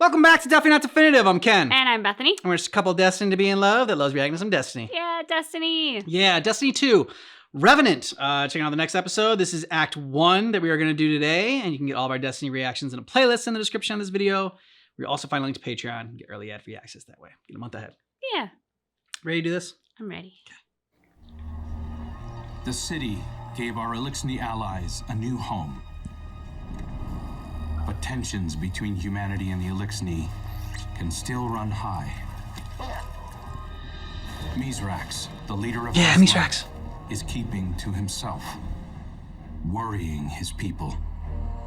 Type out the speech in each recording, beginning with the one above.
Welcome back to Definitely Not Definitive. I'm Ken. And I'm Bethany. And we're just a couple destined to be in love that loves reacting to some Destiny. Yeah, Destiny. Yeah, Destiny 2. Revenant. Checking out the next episode. This is Act 1 that we are going to do today. And you can get all of our Destiny reactions in a playlist in the description of this video. We'll also find a link to Patreon. Get early ad-free access that way. Get a month ahead. Yeah. Ready to do this? I'm ready. Okay. The city gave our Elixni allies a new home. But tensions between humanity and the Elixni can still run high. Mithrax, the leader of Mithrax is keeping to himself, worrying his people.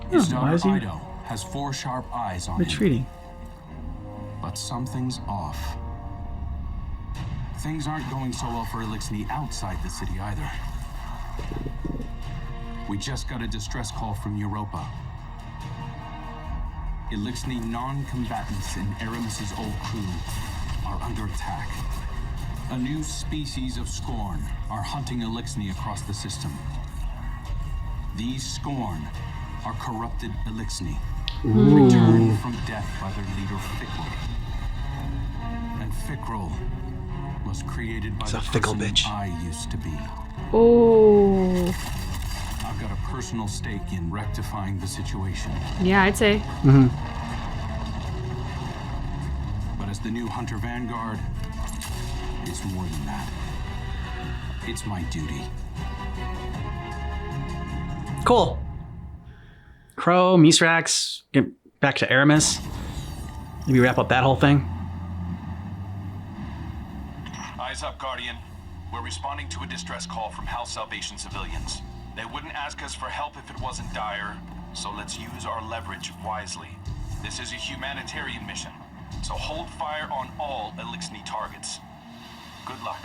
His daughter Ido has 4 sharp eyes on retreating. Him. But something's off. Things aren't going so well for Elixni outside the city either. We just got a distress call from Europa. Elixni non-combatants in Aramis's old crew are under attack. A new species of Scorn are hunting Elixni across the system. These Scorn are corrupted Elixni, returned from death by their leader Fikrul. And Fikrul was created by the person I used to be. Oh. I've got a personal stake in rectifying the situation. Yeah, I'd say. But as the new Hunter Vanguard, it's more than that. It's my duty. Cool. Crow, Mithrax, get back to Aramis. Maybe wrap up that whole thing. Eyes up, Guardian. We're responding to a distress call from House Salvation civilians. They wouldn't ask us for help if it wasn't dire, so let's use our leverage wisely. This is a humanitarian mission, so hold fire on all Elixni targets. Good luck.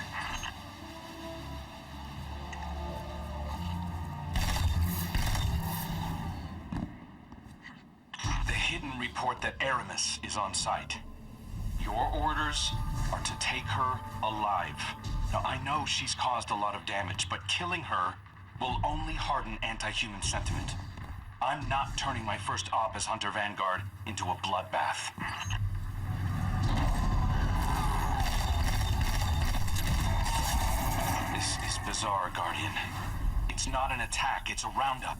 The hidden report that Aramis is on site. Your orders are to take her alive. Now, I know she's caused a lot of damage, but killing her will only harden anti-human sentiment. I'm not turning my first op as Hunter Vanguard into a bloodbath. This is bizarre, Guardian. It's not an attack, it's a roundup.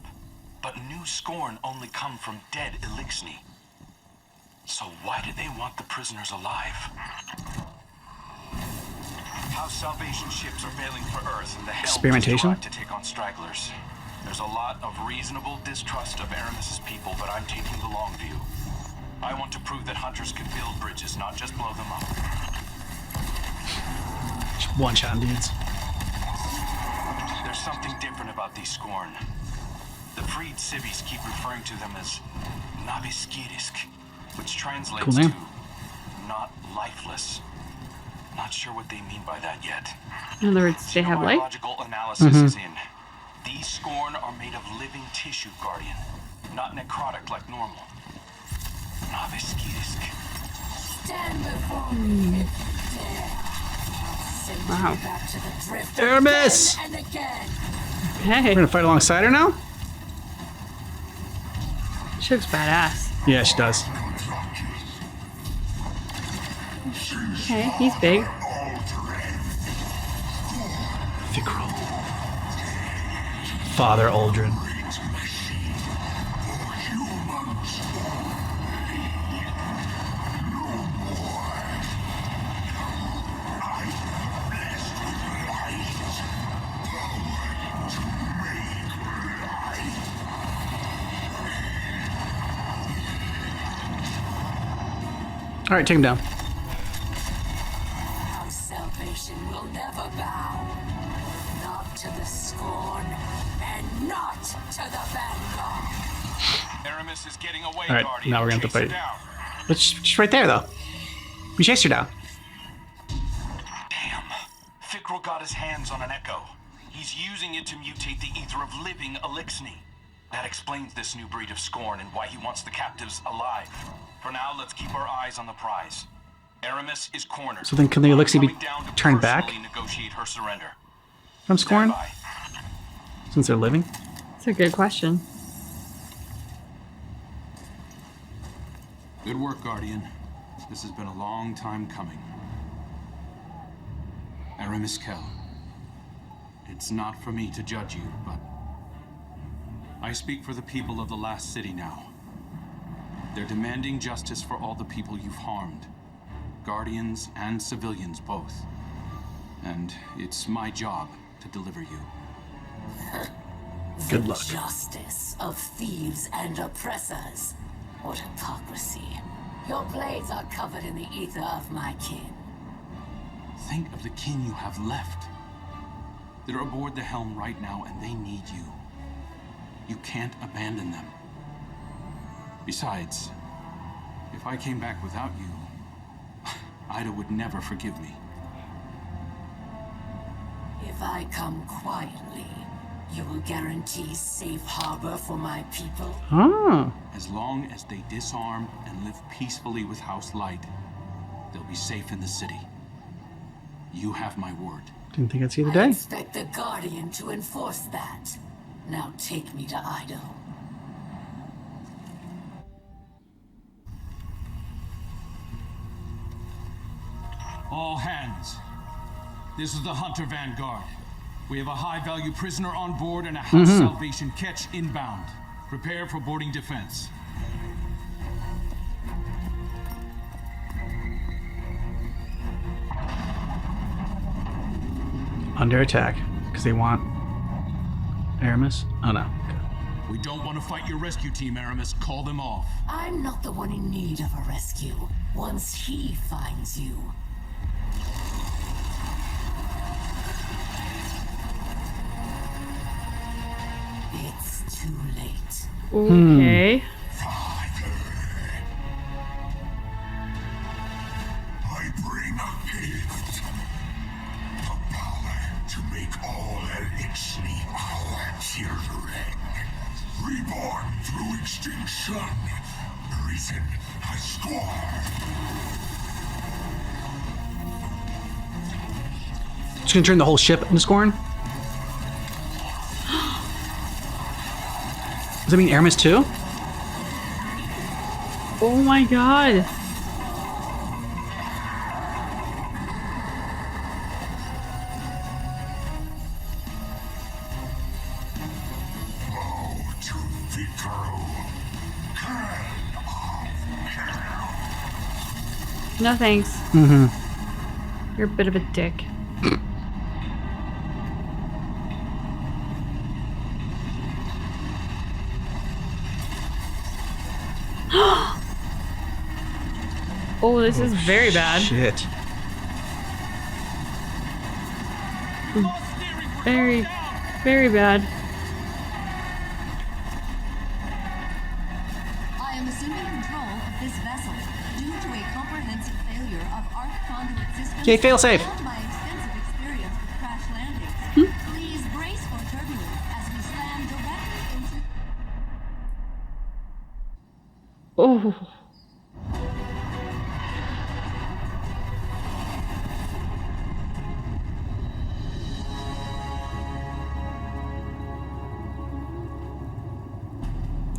But new Scorn only come from dead Elixni. So why do they want the prisoners alive? House Salvation ships are bailing for Earth, and the Helm experimentation to take on stragglers. There's a lot of reasonable distrust of Aramis's people, but I'm taking the long view. I want to prove that hunters can build bridges, not just blow them up. Just one-shot dudes. There's something different about these Scorn. The freed civies keep referring to them as Naviskirisk, which translates to not lifeless. Not sure what they mean by that yet. In other words, they have life? Logical analysis is in. These Scorn are made of living tissue, Guardian. Not necrotic like normal. Naviskirisk. Stand before me if you dare. Send you back to the drift Aramis! again and again. Hey. We're gonna fight alongside her now? She looks badass. Yeah, she does. Okay, he's big. Fikrul. Father Aldrin. All right, take him down. House Salvation will never bow. Not to the Scorn, and not to the Vanguard. Aramis is getting away, All right, Guardian. now we're gonna have to Chase her fight. down. But she's right there, though. We chased her down. Damn. Fikrul got his hands on an echo. He's using it to mutate the ether of living Elixni. That explains this new breed of Scorn and why he wants the captives alive. For now, let's keep our eyes on the prize. Aramis is cornered. So then can the Elixir be Coming down to turned back? personally negotiate her surrender. From Scorn? Stand by. Since they're living? That's a good question. Good work, Guardian. This has been a long time coming. Aramis Kell. It's not for me to judge you, but I speak for the people of the last city now. They're demanding justice for all the people you've harmed. Guardians and civilians both. And it's my job to deliver you. Good luck. The justice of thieves and oppressors. What hypocrisy. Your blades are covered in the ether of my kin. Think of the kin you have left. They're aboard the helm right now, and they need you. You can't abandon them. Besides, if I came back without you, Ida would never forgive me. If I come quietly, you will guarantee safe harbor for my people? Ah. As long as they disarm and live peacefully with House Light, they'll be safe in the city. You have my word. Didn't think I'd see the I day. expect the Guardian to enforce that. Now take me to Ido. All hands. This is the Hunter Vanguard. We have a high-value prisoner on board and a House Salvation catch inbound. Prepare for boarding defense. Under attack. Because they want Aramis? Oh no. Okay. We don't want to fight your rescue team, Aramis. Call them off. I'm not the one in need of a rescue. Once he finds you. It's too late. Okay. I bring a gift. The power to make all Elixir our children. Reborn through extinction. Risen as scorn. Just gonna turn the whole ship into Scorn? Does that mean Aramis too? Oh my god. Bow to Vicaro. No thanks. You're a bit of a dick. Oh, this is very bad. Shit. Very, very bad. I am assuming control of this vessel due to a comprehensive failure of arc conduit systems. Okay, fail safe. And my extensive experience with crash landings. Please brace for turbulence as we slam directly into. Oh.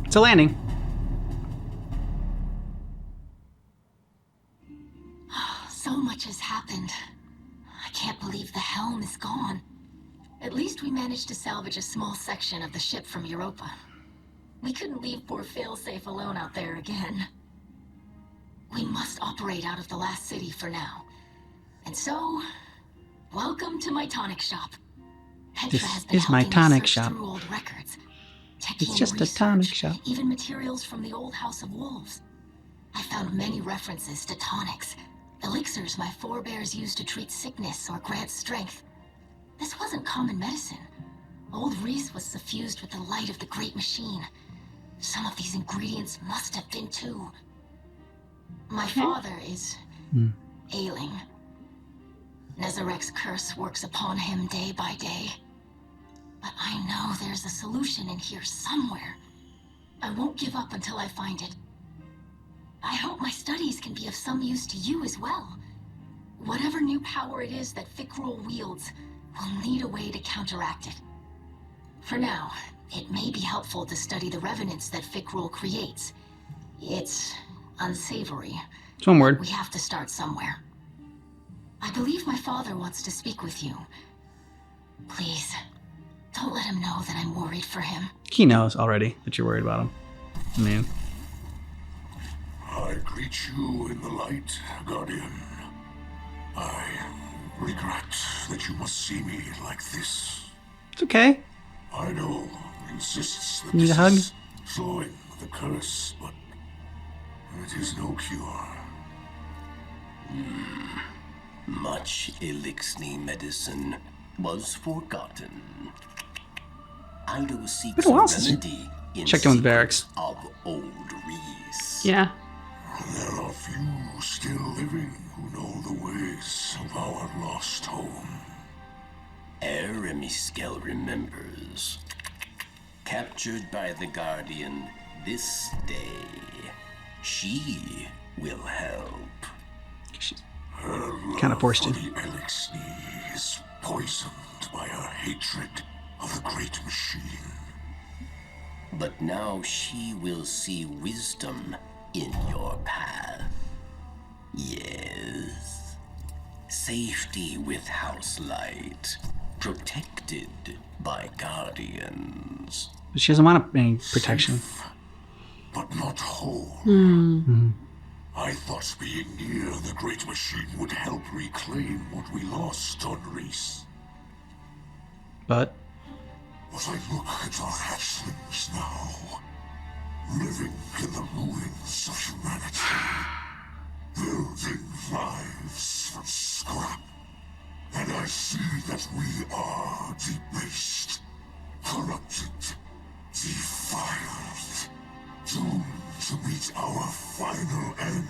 It's a landing. So much has happened. I can't believe the helm is gone. At least we managed to salvage a small section of the ship from Europa. We couldn't leave poor Failsafe alone out there again. We must operate out of the last city for now. And so, welcome to my tonic shop. Petra This has been is my helping me tonic search shop. through old records. It's Techie just a research, tonic shop. Even materials from the old House of Wolves. I found many references to tonics, elixirs my forebears used to treat sickness or grant strength. This wasn't common medicine. Old Reese was suffused with the light of the great machine. Some of these ingredients must have been too. My father is ailing. Nezarek's curse works upon him day by day. But I know there's a solution in here somewhere. I won't give up until I find it. I hope my studies can be of some use to you as well. Whatever new power it is that Fikrul wields, we'll need a way to counteract it. For now, it may be helpful to study the revenants that Fikrul creates. It's unsavory. It's one word. We have to start somewhere. I believe my father wants to speak with you. Please, don't let him know that I'm worried for him. He knows already that you're worried about him. I mean, I greet you in the light, Guardian. I regret that you must see me like this. it's okay. Ido insists that Need a this hug? is slowing the curse, but it is no cure. Much Elixni medicine was forgotten. Ido seeks Been a a while since you remedy in checked in with secret Barracks. of old Reese. Yeah. There are few still living who know the ways of our lost home. Eremiskel remembers. Captured by the Guardian this day, she will help. Kind of forced For to. the Elixni is poisoned by her hatred of the great machine. But now she will see wisdom in your path. Yes. Safety with house light. Protected by guardians. But she doesn't want any protection. But not whole. I thought being near the great machine would help reclaim what we lost on Reese. But But I look at our hatchlings now, living in the ruins of humanity, building lives from scrap. And I see that we are debased, corrupted, defiled, doomed to meet our final end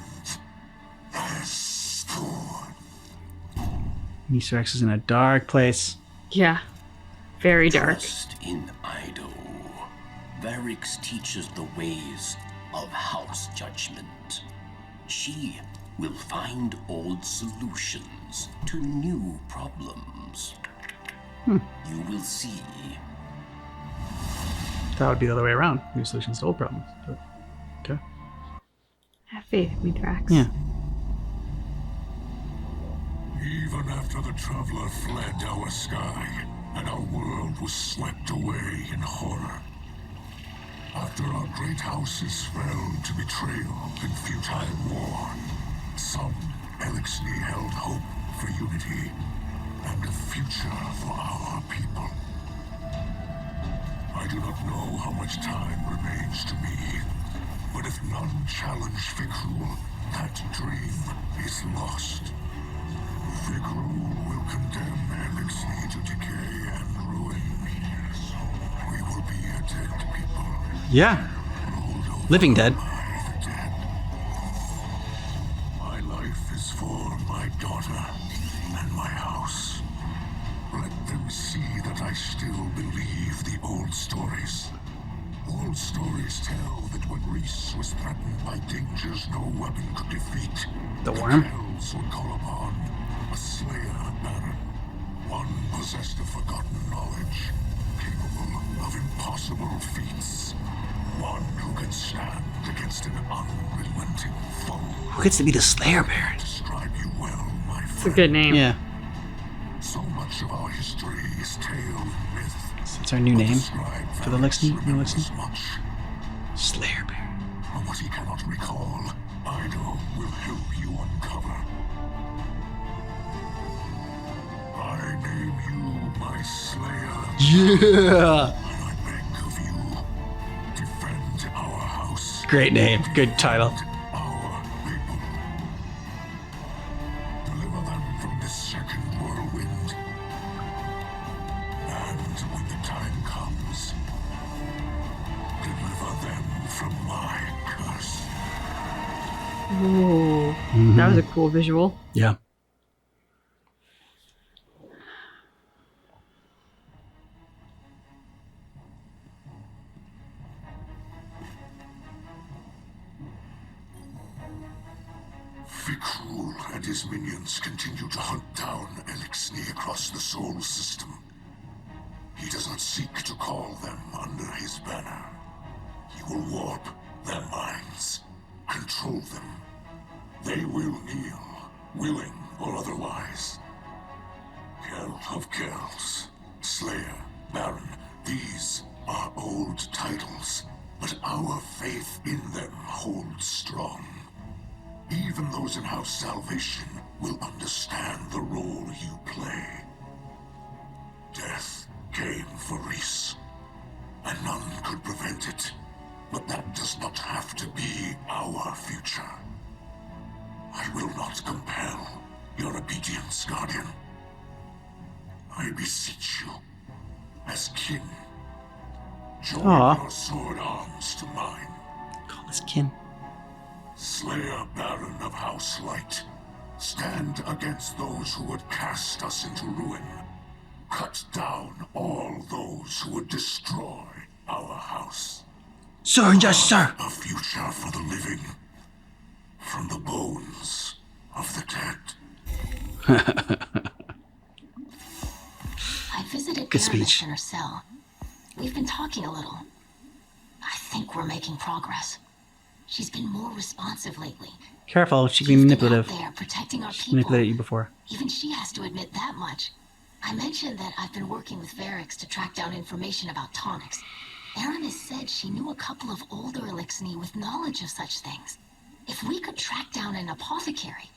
as scorn. Mr. X is in a dark place. Yeah. Very dark. Trust in Ido. Varix teaches the ways of house judgment. She will find old solutions to new problems. You will see. That would be the other way around. New solutions to old problems. But, okay. Have faith in me, Drax. Yeah. Even after the Traveler fled our sky, and our world was swept away in horror. After our great houses fell to betrayal and futile war, some Elixni held hope for unity and a future for our people. I do not know how much time remains to me, but if none challenge Fikrul, that dream is lost. Fikrul will condemn Elixni to decay and ruin. We will be a dead people. Yeah. Ruled over Living dead. by the dead. My life is for my daughter and my house. Let them see that I still believe the old stories. Old stories tell that when Reese was threatened by dangers no weapon could defeat, The worm? Kells would call upon a slayer baron, one possessed of forgotten knowledge, capable of impossible feats, one who can stand against an unrelenting foe. Who gets to be the Slayer Baron? Describe you well, my friend. It's a good name. Yeah. So much of our history is tale and myth. It's our new but name scribe for the Varix Elixni. remembers much. Slayer Baron. And what he cannot recall, Ido will help you uncover. I name you my slayer, Yeah. and I beg of you, defend our house. Great name. Good title. Our people. Deliver them from this second whirlwind. And when the time comes, deliver them from my curse. Ooh. That was a cool visual. Yeah. Fikrul and his minions continue to hunt down Elixni across the Soul System. He does not seek to call them under his banner. He will warp their minds, control them, willing or otherwise. Kell of Kells, Slayer, Baron, these are old titles, but our faith in them holds strong. Even those in House Salvation will understand the role you play. Death came for Reese, and none could prevent it. But that does not have to be our future. I will not compel your obedience, Guardian. I beseech you, as kin, join your sword arms to mine. Call us kin. Slayer Baron of House Light, stand against those who would cast us into ruin. Cut down all those who would destroy our house. Sir, yes, sir. A future for the living, from the bones of the dead. I visited Good Aramis speech. in her cell. We've been talking a little. I think we're making progress. She's been more responsive lately. Careful, she can be She's manipulative. been out there protecting our She people. manipulated you before. Even she has to admit that much. I mentioned that I've been working with Varix to track down information about tonics. Aramis said she knew a couple of older Elixni with knowledge of such things. If we could track down an apothecary,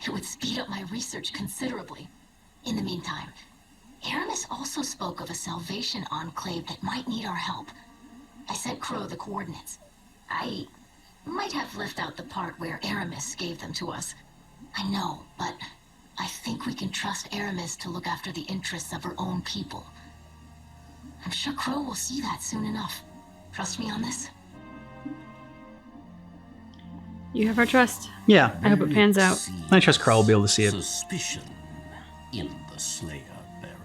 it would speed up my research considerably. In the meantime, Aramis also spoke of a Salvation enclave that might need our help. I sent Crow the coordinates. I might have left out the part where Aramis gave them to us. I know, but I think we can trust Aramis to look after the interests of her own people. I'm sure Crow will see that soon enough. Trust me on this? You have our trust. Yeah. I hope it pans out. I trust Carl will be able to see it. Suspicion in the Slayer Baron.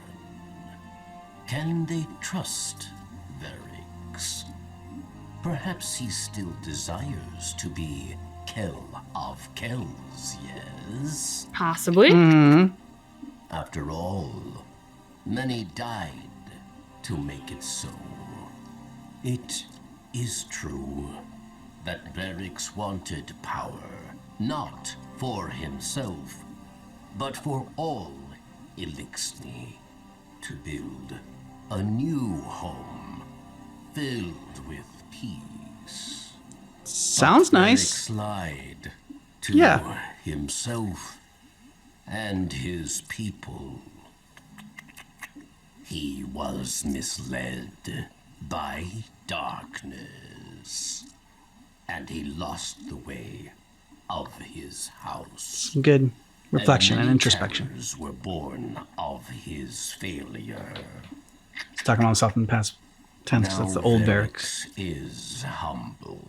Can they trust Varix? Perhaps he still desires to be Kell of Kells, yes? Possibly. After all, many died to make it so. It is true that Varix wanted power, not for himself, but for all Elixni, to build a new home filled with peace. Sounds But nice. Varix lied to Yeah. himself and his people. He was misled by darkness, and he lost the way of his house. Some good reflection and many introspection. terrors were born of his failure. He's talking about himself in the past tense because that's the old Varix. Is humbled.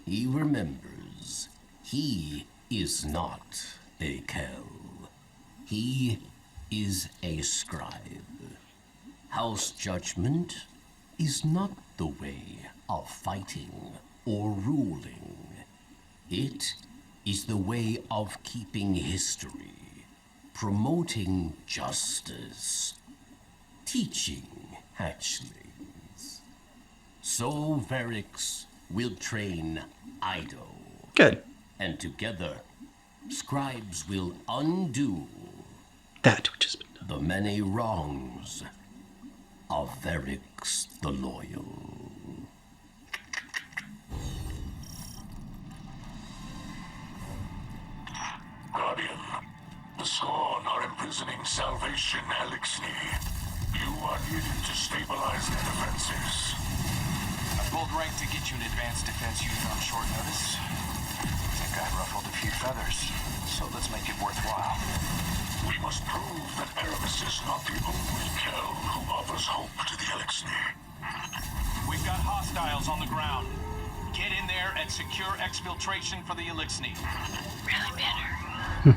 He remembers he is not a Kell. He is a scribe. House judgment is not the way of fighting or ruling. It is the way of keeping history, promoting justice, teaching hatchlings. So Varix will train Ido, Good. and together, scribes will undo That which has been done. the many wrongs of Varix the Loyal. Guardian, the Scorn are imprisoning Salvation Elixni. You are needed to stabilize their defenses. I pulled rank to get you an advanced defense unit on short notice. Think I ruffled a few feathers, so let's make it worthwhile. We must prove that Aramis is not the only Kell who offers hope to the Elixni. We've got hostiles on the ground. Get in there and secure exfiltration for the Elixni. Really better.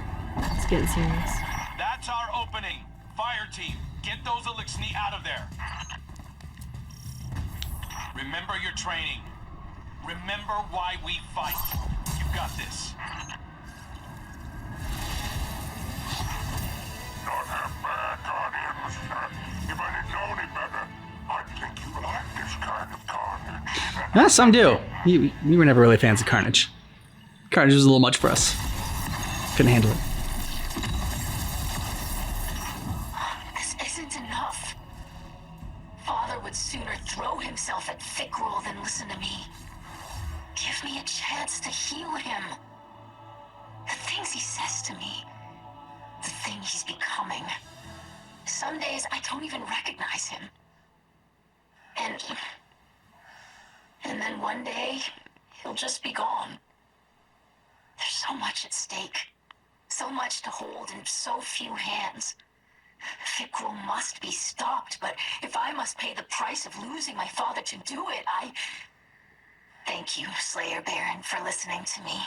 It's getting serious. That's our opening. Fire team, get those Elixni out of there. Remember your training. Remember why we fight. You got this. Not half bad, Guardians. If I didn't know any better, I'd think you like this kind of carnage. Yeah, some do. We were never really fans of Carnage. Carnage was a little much for us. Couldn't handle it. This isn't enough. Father would sooner throw himself at Fikrul than listen to me. Give me a chance to heal him. The things he says to me, the thing he's becoming. Some days I don't even recognize him. And then one day, he'll just be gone. There's so much at stake. So much to hold in so few hands. Fikrul must be stopped, but if I must pay the price of losing my father to do it, I... Thank you, Slayer Baron, for listening to me.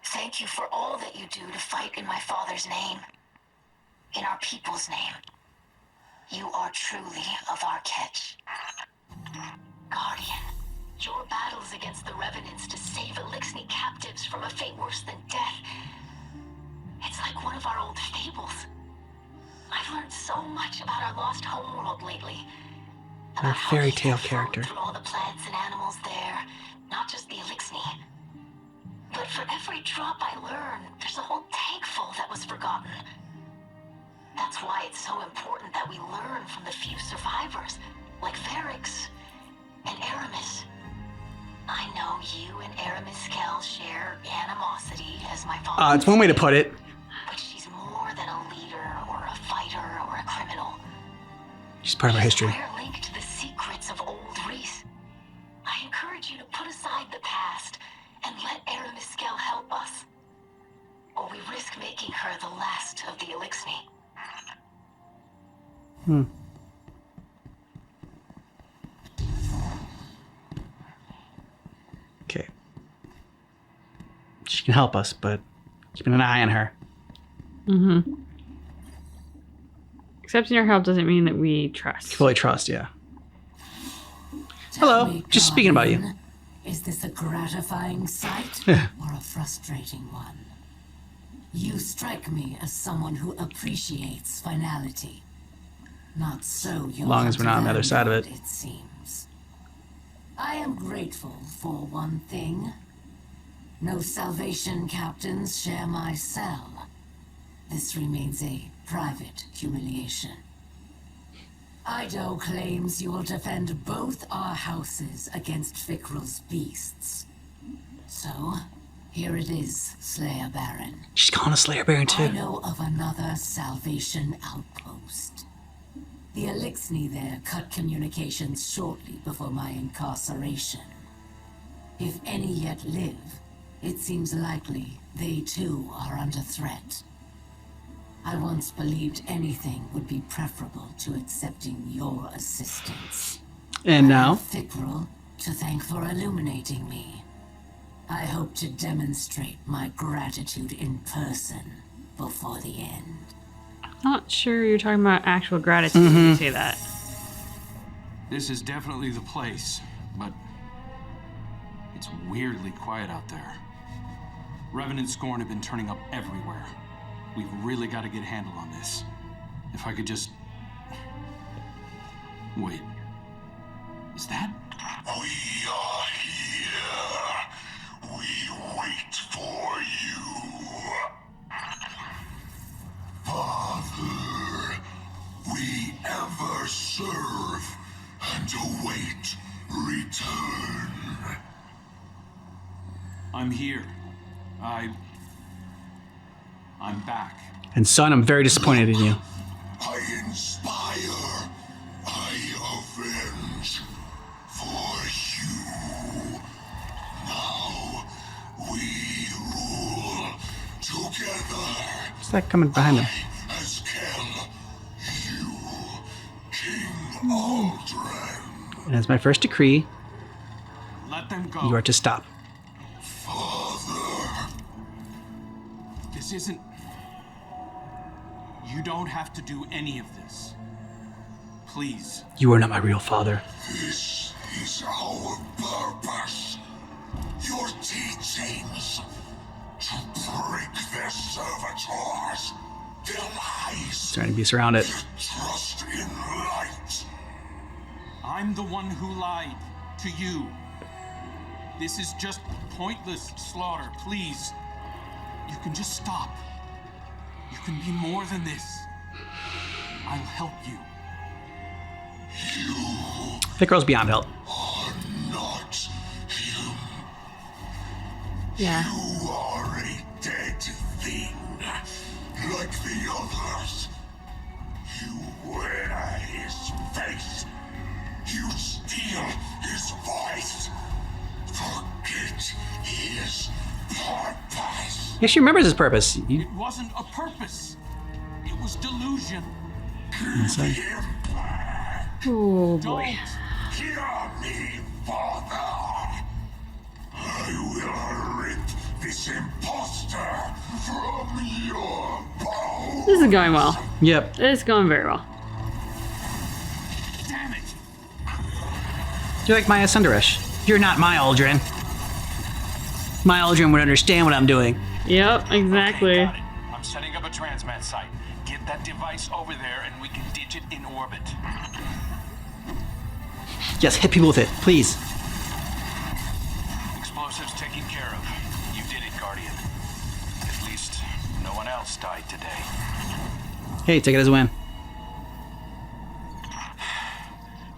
Thank you for all that you do to fight in my father's name. In our people's name. You are truly of our catch. Guardian, your battles against the Revenants to save Elixni captives from a fate worse than death. It's like one of our old fables. I've learned so much about our lost homeworld lately. Our fairy tale character. Through all the plants and animals there, not just the Elixni. But for every drop I learn, there's a whole tank full that was forgotten. That's why it's so important that we learn from the few survivors, like Varix and Aramis. I know you and Aramis Kell share animosity, as my father. It's one way to put it. But she's more than a leader or a fighter or a criminal. She's part of our history. We're linked to the secrets of old Reese. I encourage you to put aside the past and let Aramis Kell help us. Or we risk making her the last of the Elixni. Okay. She can help us, but keeping an eye on her. Mm-hmm. Accepting our help doesn't mean that we trust. Fully trust, yeah. Hello, just speaking about you. Is this a gratifying sight Yeah. or a frustrating one? You strike me as someone who appreciates finality. Not so you. As long as we're not on the other side of it. It seems. I am grateful for one thing. No Salvation captains share my cell. This remains a private humiliation. Ido claims you will defend both our houses against Fikrul's beasts. So, here it is, Slayer Baron. She's calling us Slayer Baron too. I know of another Salvation outpost. The Elixni there cut communications shortly before my incarceration. If any yet live, it seems likely they too are under threat. I once believed anything would be preferable to accepting your assistance. And I now? have Fikrul to thank for illuminating me. I hope to demonstrate my gratitude in person before the end. Not sure you're talking about actual gratitude when you say that. This is definitely the place, but it's weirdly quiet out there. Revenant Scorn have been turning up everywhere. We've really got to get a handle on this. If I could just... Wait. Is that... We are here. We wait for you. Father, we ever serve and await return. I'm here. I'm back. And son, I'm very disappointed in you. I inspire. I avenge. For you. Now we rule together. What's that coming behind him? As Kell, you, King Aldrin. And as my first decree, Let them go. you are to stop. Father. This isn't... You don't have to do any of this. Please. You are not my real father. This is our purpose. Your teachings. To break their servitors. Their lies. Trying to be surrounded. Trust in light. I'm the one who lied to you. This is just pointless slaughter, please. You can just stop. You can be more than this. I'll help you. That girl's beyond help. Not him. Yeah. You are a dead thing, like the others. You wear his face. You steal his voice. Forget his purpose. Yeah, she remembers his purpose. It wasn't a purpose. It was delusion. Give him back. Oh Don't. boy. Hear me, Father. I will rip this imposter from your bones. This is going well. Yep. It's going very well. Damn it. You're like Maya Sundaresh. You're not my Aldrin. My Aldrin would understand what I'm doing. Yep, exactly. Got it. I'm setting up a transmat site. Get that device over there and we can ditch it in orbit. Yes, hit people with it, please. Explosives taken care of. You did it, Guardian. At least no one else died today. Hey, take it as a win.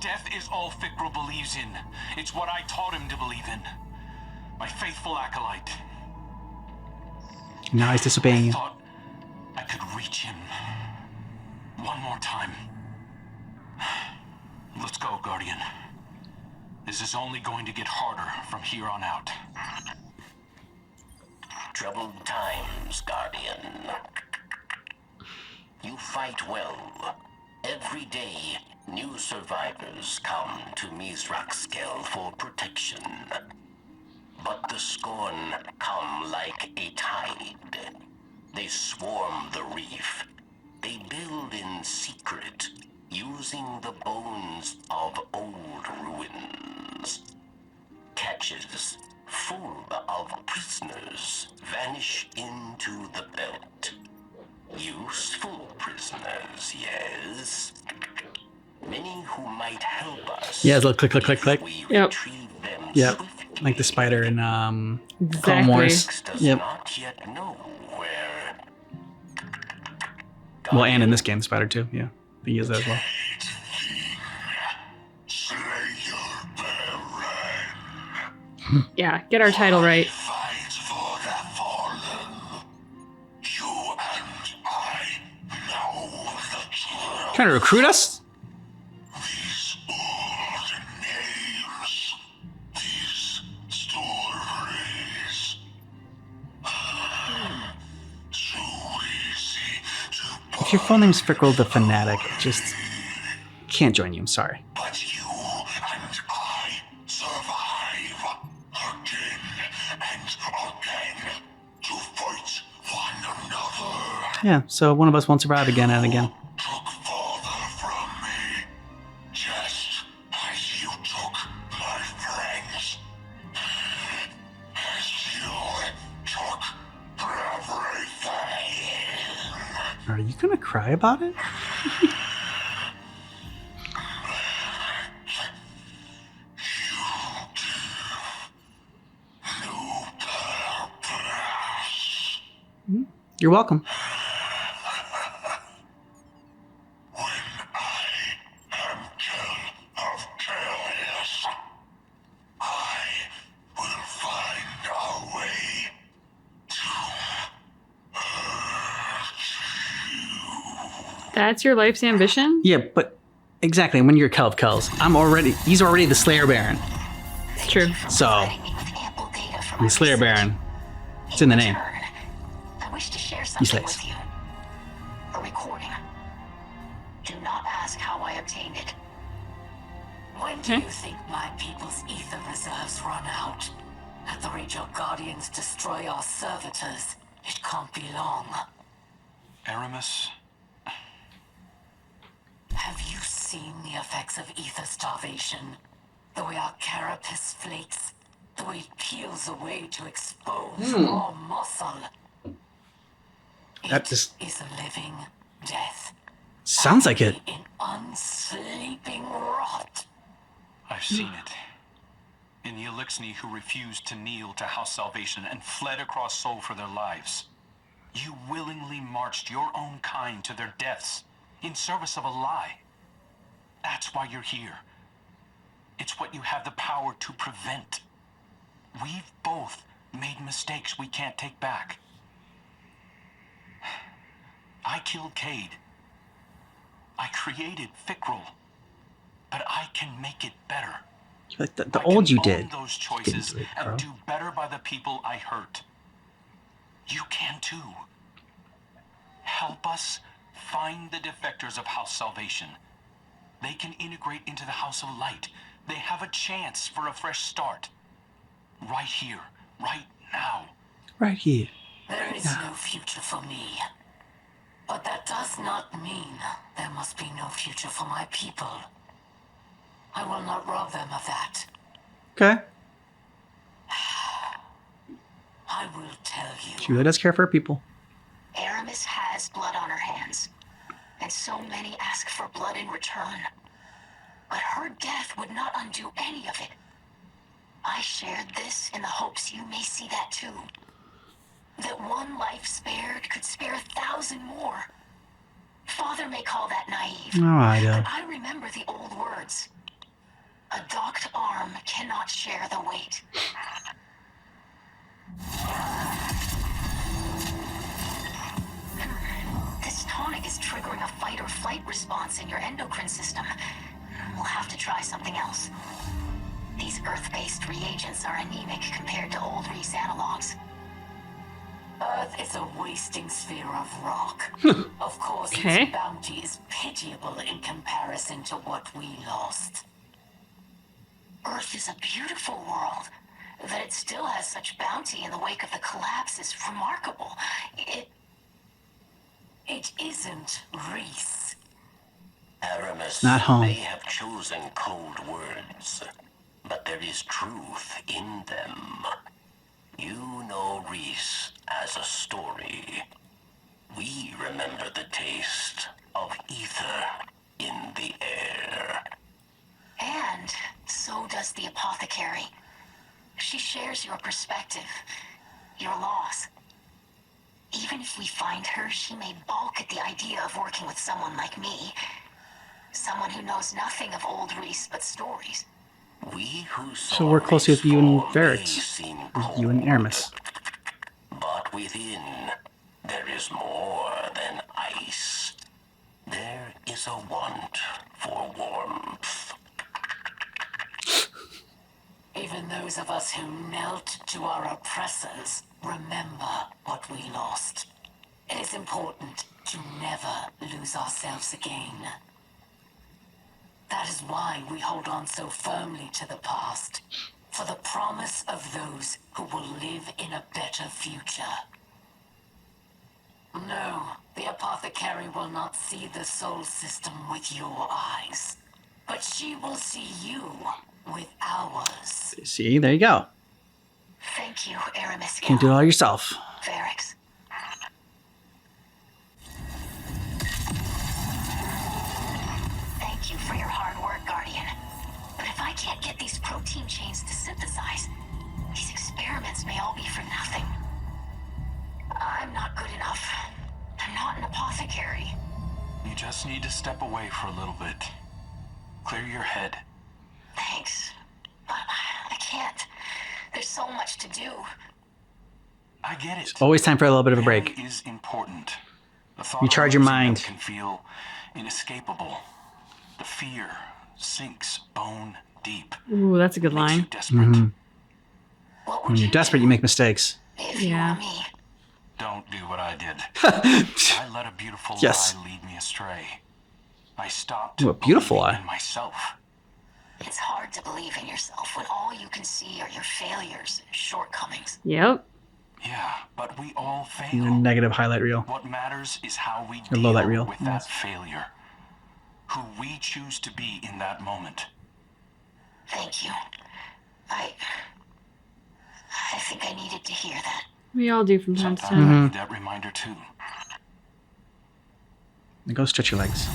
Death is all Fikral believes in. It's what I taught him to believe in. My faithful acolyte. Now he's disobeying you. Thought I could reach him. One more time. Let's go, Guardian. This is only going to get harder from here on out. Troubled times, Guardian. You fight well. Every day, new survivors come to Mizraxkel for protection. But the Scorn come like a tide. They swarm the reef. They build in secret, using the bones of old ruins. Catches full of prisoners vanish into the belt. Useful prisoners, yes. Many who might help us. Yeah, it's a little click, click, click, click. We Yep. retrieve them Yep. swiftly. Like the spider in Clone Exactly. Wars. Does Yep. not yet know where. Well, and in this game, the spider too. Yeah, he is that as well. Slayer Baron. Yeah, get our title right. Fight for the fallen. You and I know the truth. Trying to recruit us? These old names. These stories. So easy to If your full name's Fickle the Fanatic, I just can't join you. I'm sorry. But you and I survive again and again to fight one another. Yeah, so one of us won't survive again and again. Took father from me, just as you took my friends. As you took everything. Are you gonna cry about it? You're welcome. When I am king of chaos, I will find a way to hurt you. That's your life's ambition? Yeah, but exactly, when you're Kel of Kells, he's already the Slayer Baron. It's true. So, Providing me with ample data from the Slayer Baron, it's in the name. return, I wish to share He something slays. with you. A recording. Do not ask how I obtained it. When do you think my people's ether reserves run out? At the rate your guardians destroy our servitors, it can't be long. Aramis? Have you seen the effects of ether starvation? The way our carapace flakes, the way it peels away to expose raw muscle. That It just is a living death. sounds like it. In unsleeping rot. I've seen it. In the Elixni who refused to kneel to House Salvation and fled across Sol for their lives. You willingly marched your own kind to their deaths in service of a lie. That's why you're here. It's what you have the power to prevent. We've both made mistakes we can't take back. I killed Cade. I created Fikrul. But I can make it better. Like the old you did. Those choices and do better by the people I hurt. You can too. Help us find the defectors of House Salvation. They can integrate into the House of Light. They have a chance for a fresh start. Right here, right now. Right here. There is no future for me. But that does not mean there must be no future for my people. I will not rob them of that. Okay. I will tell you. She really does care for her people. Aramis has blood on her hands, and so many ask for blood in return. But her death would not undo any of it. I shared this in the hopes you may see that too. That one life spared could spare 1,000 more. Father may call that naive, Oh, I do. but I remember the old words. A docked arm cannot share the weight. This tonic is triggering a fight or flight response in your endocrine system. We'll have to try something else. These Earth-based reagents are anemic compared to old Reese analogs. Earth is a wasting sphere of rock. Of course, Okay. its bounty is pitiable in comparison to what we lost. Earth is a beautiful world. That it still has such bounty in the wake of the collapse is remarkable. It isn't Reese. Aramis Not home. may have chosen cold words, but there is truth in them. You know Reese as a story. We remember the taste of ether in the air. And so does the apothecary. She shares your perspective, your loss. Even if we find her, she may balk at the idea of working with someone like me. Someone who knows nothing of old Reese but stories. We who So work closely with you and Varix. seem You and Aramis. But within, there is more than ice. There is a want for warmth. Even those of us who knelt to our oppressors remember what we lost. It is important to never lose ourselves again. That is why we hold on so firmly to the past, for the promise of those who will live in a better future. No, the apothecary will not see the soul system with your eyes, but she will see you with ours. See, there you go. Thank you, Aramis. Can't do it all yourself. Varix. Thank you for your hard work, Guardian. But if I can't get these protein chains to synthesize, these experiments may all be for nothing. I'm not good enough. I'm not an apothecary. You just need to step away for a little bit. Clear your head. Thanks. But I can't. There's so much to do. I get it. Always time for a little bit of a break. Pain is important. The thought Recharge of your losing them mind. can feel inescapable. The fear sinks bone deep. Ooh, that's a good Makes you line. desperate. What would When you're you desperate, do you make mistakes. if you Yeah. were me? Don't do what I did. I let a beautiful Yes. lie lead me astray. I stopped Ooh, a beautiful believing lie. in myself. It's hard to believe in yourself when all you can see are your failures and shortcomings. Yep. Yeah, but we all fail. Your negative highlight reel. What matters is how we Or low deal light reel, with yes. that failure. Who we choose to be in that moment. Thank you. I think I needed to hear that. We all do from time to Sometimes time. I need that reminder too. Now go stretch your legs.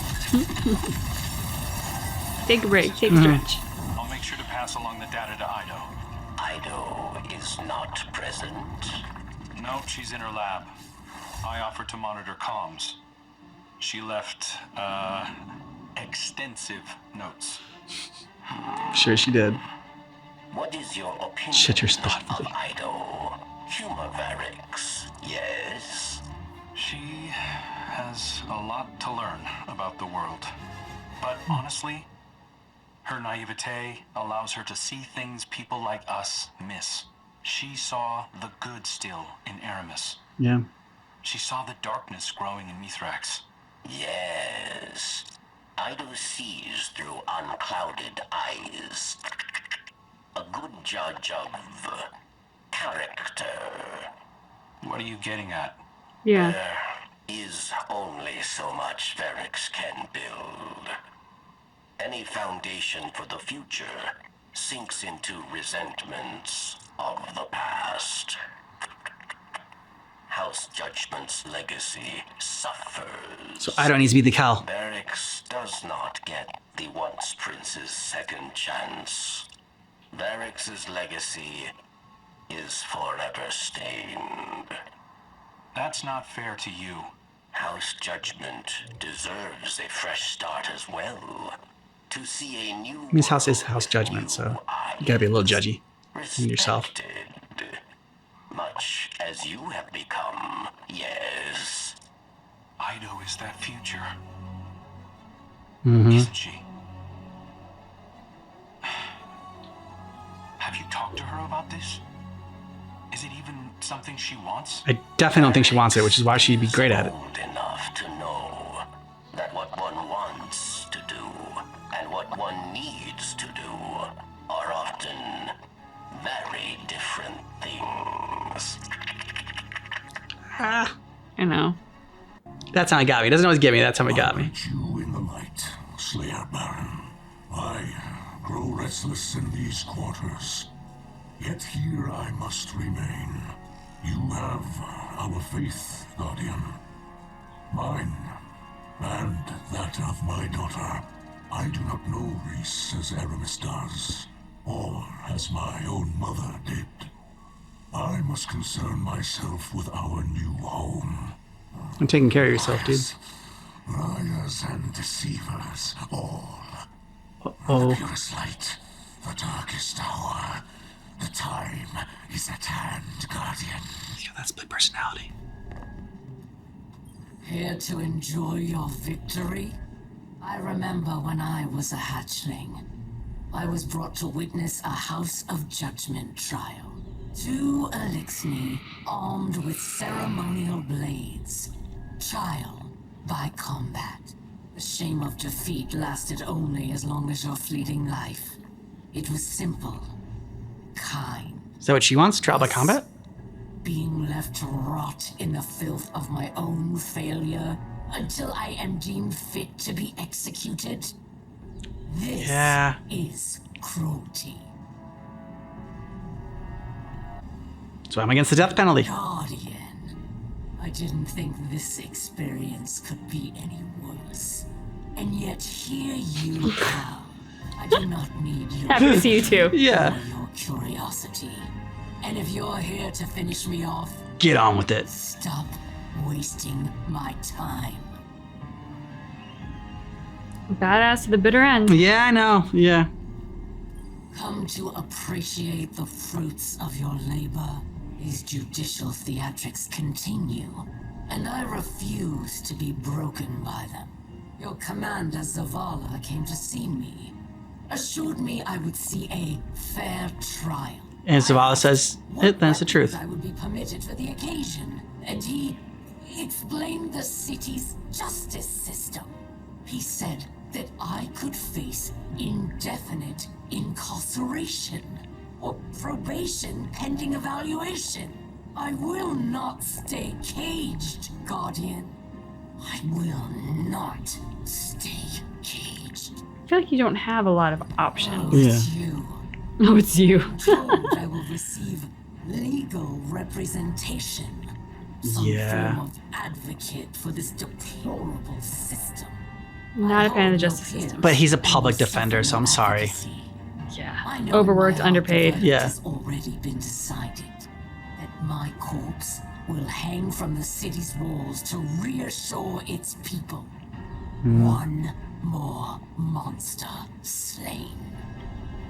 Take a break. Take a stretch. I'll make sure to pass along the data to Ido. Ido is not present. No, she's in her lab. I offered to monitor comms. She left, extensive notes. Sure she did. What is your opinion Shit, yours of thoughtfully. Ido? Humor Varix, yes? She has a lot to learn about the world. But honestly, her naivete allows her to see things people like us miss. She saw the good still in Aramis. Yeah. She saw the darkness growing in Mithrax. Yes. Ido sees through unclouded eyes. A good judge of character. What are you getting at? Yeah. There is only so much Varix can build. Any foundation for the future sinks into resentments of the past. House Judgment's legacy suffers. So I don't need to be the Cal. Varix does not get the once prince's second chance. Varix's legacy is forever stained. That's not fair to you. House Judgment deserves a fresh start as well. To see a new His house is world House with Judgment, new so you gotta be a little judgy eyes, in yourself. respected, much as you have become, yes. Ido is that future, Mm-hmm. isn't she? Have you talked to her about this? Is it even something she wants? I definitely don't think she wants it, which is why she'd be great at it. Old enough to know that what one wants to do and what one needs to do are often very different things. Ah, I know. that's how it got me. It doesn't always get me. That's how it got me. Let you in the light, Slayer Baron. I grow restless in these quarters. Yet here I must remain. You have our faith, Guardian. Mine, and that of my daughter. I do not know Reese as Aramis does, or as my own mother did. I must concern myself with our new home. I'm taking care of yourself, dude. Liars and deceivers, all. Uh-oh. The purest light, the darkest hour. The time is at hand, Guardian. He's got that split personality. Here to enjoy your victory? I remember when I was a hatchling. I was brought to witness a House of Judgment trial. 2 Elixni armed with ceremonial blades. Trial by combat. The shame of defeat lasted only as long as your fleeting life. It was simple, kind. Is that what she wants? Trial by combat? Being left to rot in the filth of my own failure until I am deemed fit to be executed. This Yeah. is cruelty. So I'm against the death penalty. Guardian, I didn't think this experience could be any worse. And yet here you are. I do not need your Happy to see you too. Yeah. or your curiosity. And if you're here to finish me off, Get on with it. stop wasting my time. Badass to the bitter end. Yeah, I know. Yeah. Come to appreciate the fruits of your labor. These judicial theatrics continue, and I refuse to be broken by them. Your commander Zavala came to see me, assured me I would see a fair trial. And Zavala says, What that's the truth. weapons I would be permitted for the occasion, and he explained the city's justice system. He said that I could face indefinite incarceration or probation pending evaluation. I will not stay caged, Guardian. I will not stay caged. I feel like you don't have a lot of options. It's you. Oh, it's you. Told I will receive legal representation. Some Yeah. form of advocate for this deplorable system. Not a fan of the I justice hope system. But he's a you'll public suffer defender, so no I'm sorry. advocacy. Yeah. I know Overworked, in my heart underpaid. the verdict Yeah. has already been decided. That my corpse will hang from the city's walls to reassure its people. One more monster slain.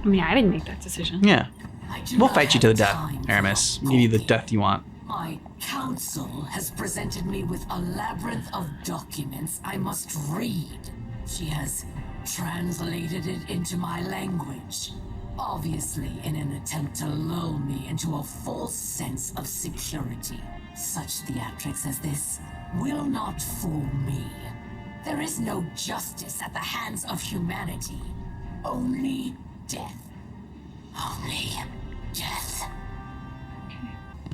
I mean, I didn't make that decision. Yeah. I do We'll not fight you to the have death, time for Aramis. your Give you the talking. death you want. My council has presented me with a labyrinth of documents I must read. She has translated it into my language, obviously in an attempt to lull me into a false sense of security. Such theatrics as this will not fool me. There is no justice at the hands of humanity. Only death. Only death.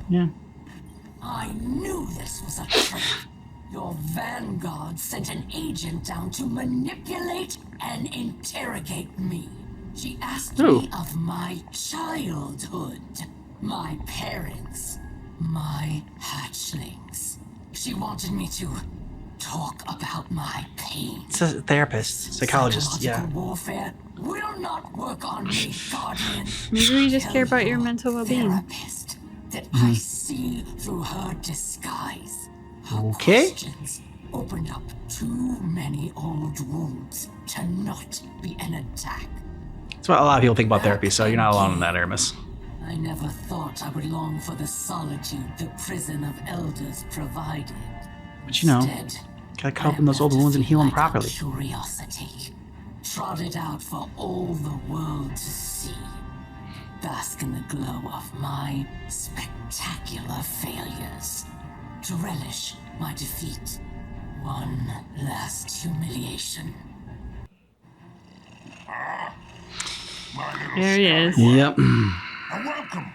Yeah. I knew this was a trick. Your vanguard sent an agent down to manipulate and interrogate me. She asked me of my childhood, my parents, my hatchlings. She wanted me to talk about my pain. It's a therapist, psychologist, yeah. Psychological warfare will not work on me, Guardian. Maybe we just care about your mental well-being. Therapist that I see through her disguise. Her Okay. questions opened up too many old wounds to not be an attack. That's what a lot of people think about therapy, so you're not alone in that, Aramis. I never thought I would long for the solitude the prison of elders provided. But you know, Instead, gotta cut open those old wounds and heal them properly. Curiosity, trotted out for all the world to see. Bask in the glow of my spectacular failures. To relish my defeat. One last humiliation. My little There he is. Yep. And welcome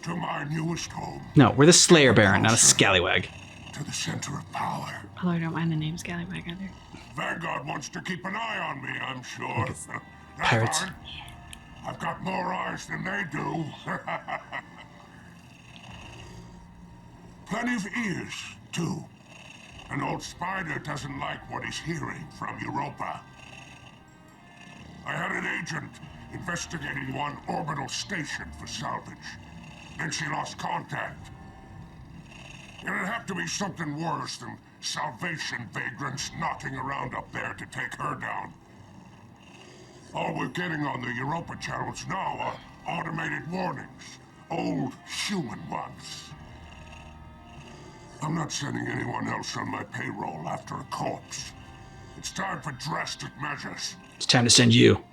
to my newest home, No, we're the Slayer Baron, not a scallywag. to the center of power. Although I don't mind the name Scallywag either. Vanguard wants to keep an eye on me, I'm sure. That's pirates. fine. I've got more eyes than they do. Plenty of ears, too. An old spider doesn't like what he's hearing from Europa. I had an agent investigating one orbital station for salvage. Then she lost contact. It'd have to be something worse than Salvation vagrants knocking around up there to take her down. All we're getting on the Europa channels now are automated warnings. Old human ones. I'm not sending anyone else on my payroll after a corpse. It's time for drastic measures. It's time to send you.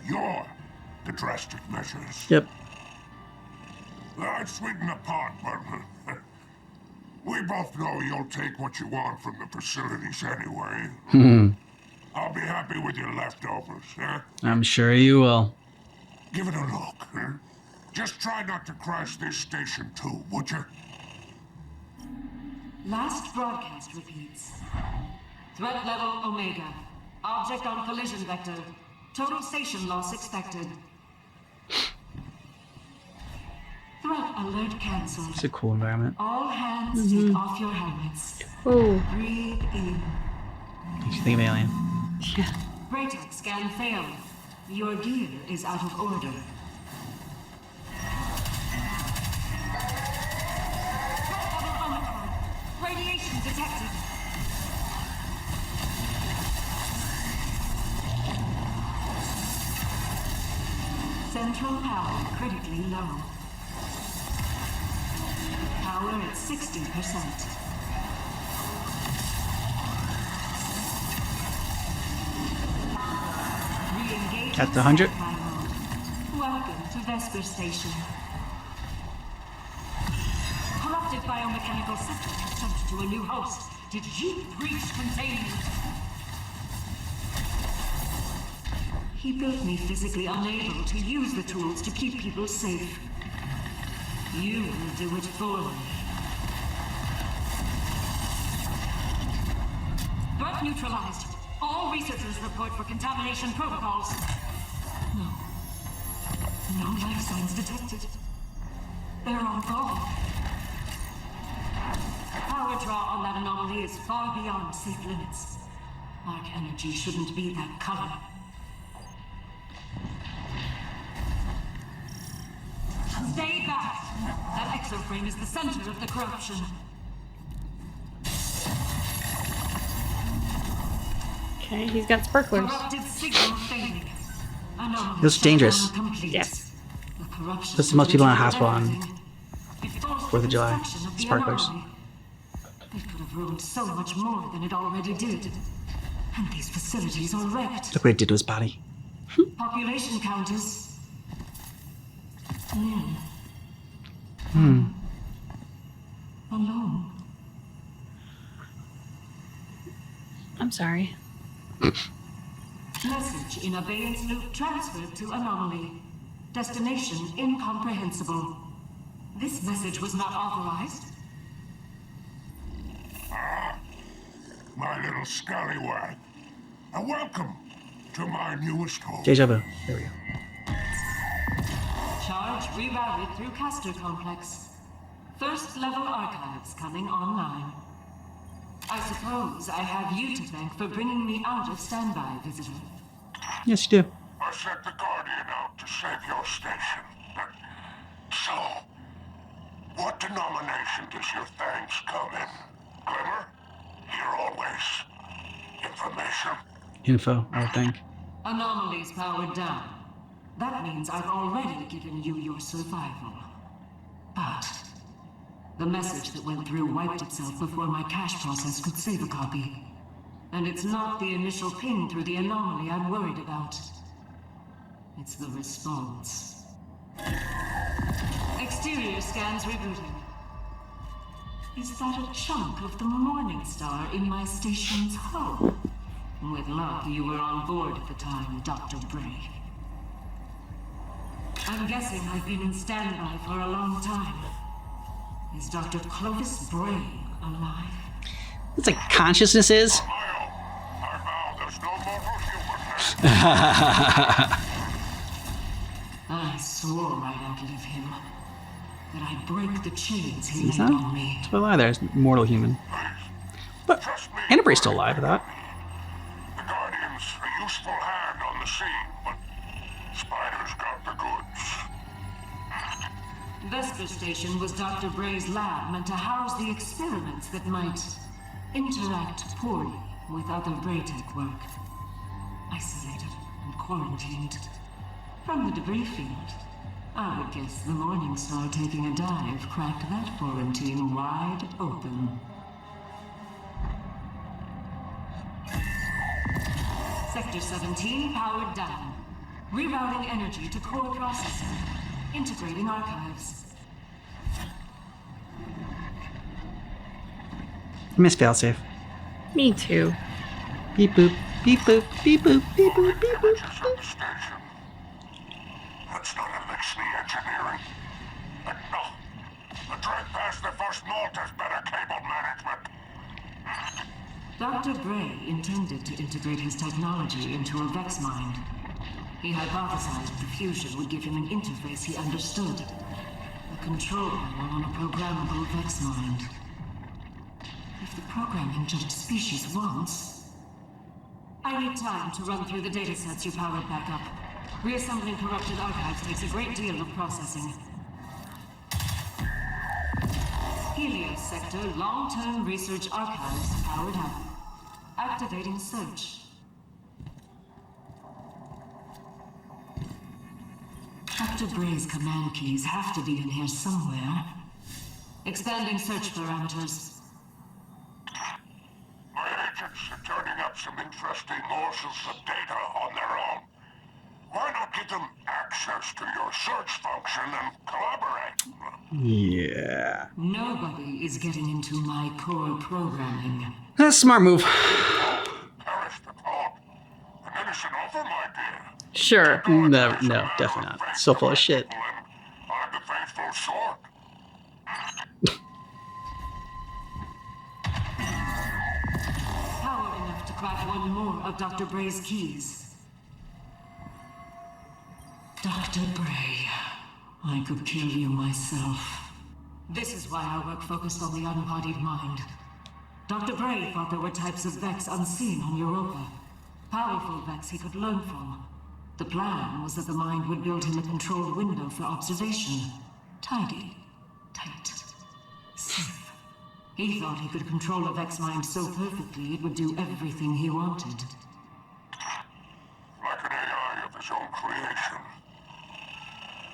You're the drastic measures. Yep. I'd sweeten the pot, but we both know you'll take what you want from the facilities anyway. I'll be happy with your leftovers, huh? I'm sure you will. Give it a look, huh? Just try not to crash this station too, would you? Last broadcast repeats. Threat level Omega. Object on collision vector. Total station loss expected. Threat alert cancelled. It's a cool environment. All hands take off your helmets. Oh, Breathe in. Makes you think of Alien. yeah. Bratek scan failed. Your gear is out of order. Threat level Omicron. Radiation detected. Central power critically low. Power at 60%. Re-engage At the 100? Welcome to Vesper Station. Corrupted biomechanical system sent to a new host. Did you breach containment? He built me physically unable to use the tools to keep people safe. You will do it for me. Threat neutralized. All researchers report for contamination protocols. No. No life signs detected. They're all gone. Power draw on that anomaly is far beyond safe limits. Arc energy shouldn't be that color. Stay back! That exoframe is the center of the corruption. Okay, he's got sparklers. Corrupted signal fading. Anomaly Looks dangerous. shutdown complete. Yes. The corruption Puts most people in a hospital on everything. It forced 4th of July. destruction of the Sparklers. anomaly. It could have ruined so much more than it already did. And these facilities are wrecked. Look what it did to his body. Population count is nil. Alone. I'm sorry. Message in abeyance loop transferred to anomaly. Destination incomprehensible. This message was not authorized. My little scallywag. And welcome to my newest home. Deja vu. There we go. Charge rerouted through Castor Complex. First level archives coming online. I suppose I have you to thank for bringing me out of standby, visitor. Yes, you do. I sent the Guardian out to save your station. So, what denomination does your thanks come in? Glimmer? Here always. Information? Info, I would think. Anomalies powered down. That means I've already given you your survival. But the message that went through wiped itself before my cache process could save a copy. And it's not the initial ping through the anomaly I'm worried about. It's the response. Exterior scans rebooting. Is that a chunk of the Morning Star in my station's hull? With luck, you were on board at the time, Dr. Bray. I'm guessing I've been in standby for a long time. Is Dr. Clovis Bray alive? It's like consciousness is. I vow there's no mortal human. I swore I'd outlive him. That I'd break the chains he He's laid not. on me. That's what I lie there. It's mortal human. But Annabray's still alive with that. The Guardian's a useful hand on the scene, but Spider's got the goods. Vesper Station was Dr. Bray's lab meant to house the experiments that might interact poorly with other Braytech work. Isolated and quarantined. From the debris field, I would guess the Morning Star taking a dive cracked that quarantine wide open. Sector 17 powered down. Rerouting energy to core processing. Integrating archives. I miss failsafe. Me too. Beep boop, beep boop, beep boop, beep boop, beep boop. Images of the station. That's not Elixir engineering. No. The drag past the first malt has better cable management. Dr. Bray intended to integrate his technology into a Vex mind. He hypothesized the fusion would give him an interface he understood. A control panel on a programmable Vex mind. If the programming jumped species once... I need time to run through the datasets you powered back up. Reassembling corrupted archives takes a great deal of processing. Helios Sector Long-Term Research Archives powered up. Activating search. Dr. Bray's command keys have to be in here somewhere. Expanding search parameters. My agents are turning up some interesting morsels of data on their own. Why not give them access to your search function and collaborate? Yeah. Nobody is getting into my core programming. That's a smart move. Perish the thought. An innocent offer, my dear. Sure. No, definitely not. So full of shit. I'm the faithful sort. Power enough to crack one more of Dr. Bray's keys. Dr. Bray, I could kill you myself. This is why our work focused on the unbodied mind. Dr. Bray thought there were types of Vex unseen on Europa. Powerful Vex he could learn from. The plan was that the mind would build him a controlled window for observation. Tidy, tight. Safe. He thought he could control a Vex mind so perfectly it would do everything he wanted. Like an AI of his own creation.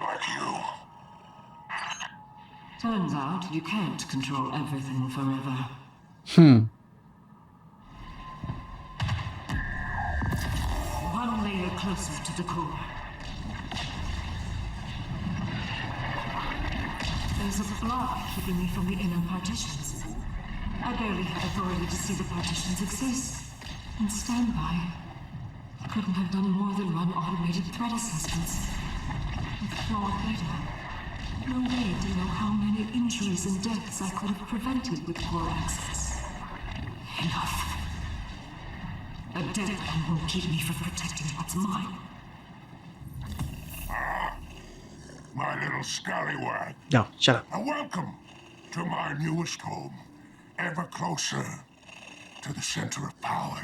Like you. Turns out you can't control everything forever. One layer closer to the core. There's a block keeping me from the inner partitions. I barely had authority to see the partitions exist. And stand by. I couldn't have done more than run automated threat assessments. With flawed data. No way to know how many injuries and deaths I could have prevented with core access. Enough. A deadline won't keep me from protecting what's mine. My little scallywag. No, shut up. And welcome to my newest home. Ever closer to the center of power.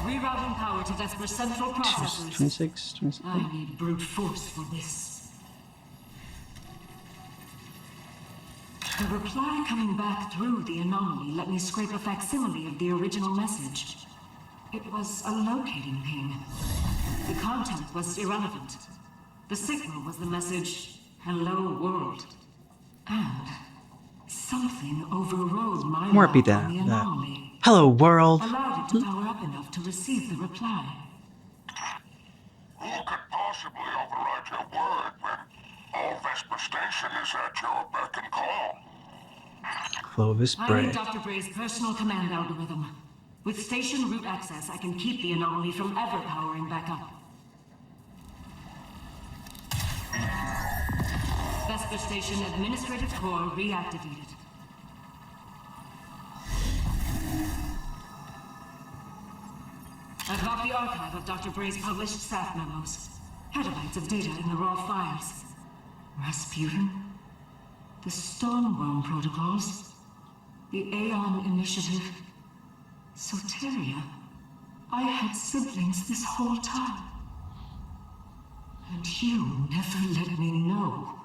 Rerouting power to Vesper's central processors. 26, 27. I need brute force for this. The reply coming back through the anomaly let me scrape a facsimile of the original message. It was a locating ping. The content was irrelevant. The signal was the message, "Hello, world." And something overrode my More upbeat lock on than the that. anomaly. Hello, world. Allowed it to power up enough to receive the reply. Who could possibly override your word when all Vesper Station is at your beck and call? Clovis I Bray. need Dr. Bray's personal command algorithm. With station root access, I can keep the anomaly from ever powering back up. Vesper Station Administrative Core reactivated. I've got the archive of Dr. Bray's published staff memos. Petabytes of data in the raw files. Rasputin? The Stormworm protocols? The Aeon Initiative? Soteria? I had siblings this whole time. And you never let me know.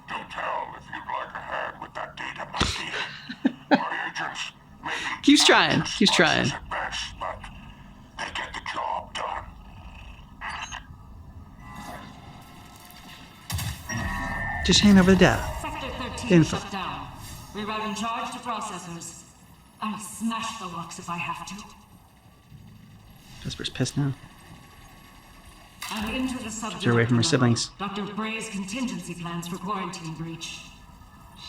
Don't tell if you'd like a hand with that data, my dear. My agents may be Keeps trying. average Keeps trying. at best, but they get the job done. Just hand over the data. Sector 13 Info. shut down. Rerouting charge to processors. I'll smash the locks if I have to. Vesper's pissed now. I'm into the subject. Get her away from her siblings. Dr. Bray's contingency plans for quarantine breach.